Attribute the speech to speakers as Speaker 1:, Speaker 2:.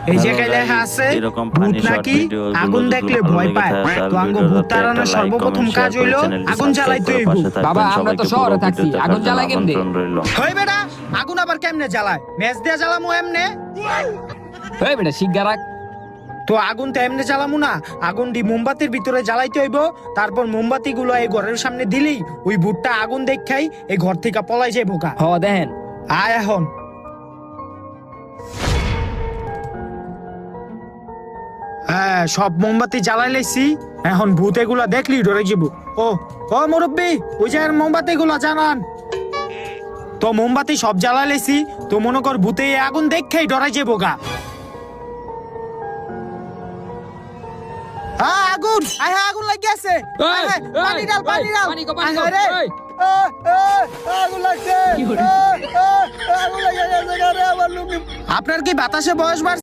Speaker 1: এই জায়গায় লেখা আছে ভূত নাকি আগুন দেখলে ভয় পায়। তো আঙ্গ ভূত তাড়ানোর সর্বপ্রথম কাজ হইলো আগুন জ্বালাইতে হইব।
Speaker 2: বাবা আমরা তো শহরে থাকছি, আগুন জ্বালাই কেমনে?
Speaker 1: হই বেটা, আগুন আবার কেমনে জ্বালায়? ম্যাচ দিয়া জ্বালামু এমনে?
Speaker 2: এই বেটা শিগগা রাখ।
Speaker 1: তো আগুন তো এমনি জ্বালামু না, আগুন দি মোমবাতির ভিতরে জ্বালাইতে হইব। তারপর মোমবাতি গুলো এই ঘরের সামনে দিলেই ওই ভূতটা আগুন দেখাই এই ঘর থেকে পলাই যাইব কা।
Speaker 2: হ দেখেন
Speaker 1: আয় এখন হ্যাঁ, সব মোমবাতি জ্বালাই লাইছি। এখন ভূত এগুলা দেখলি ডরে যাবো। ও ও মুরব্বি, ওই জায়গার মোমবাতি গুলা জানান তো। মোমবাতি সব জ্বালাই লাইছি, তো মনে কর ভূতে এই আগুন দেখেই ডরাই যাবো গা। হ্যাঁ আগুন, আয় হ্যাঁ আগুন লাগি আছে। আয় হ্যাঁ, পানি ডাল পানি ডাল।
Speaker 2: পানি কো, পানি
Speaker 1: আয়
Speaker 2: কো,
Speaker 1: হ্যাঁ রে।
Speaker 2: এই।
Speaker 1: আগুন লাগছে। আগুন লাগে গেছে রে আমার লুঙ্গি। আপনার কি বাতাসে বয়স বাড়ছে?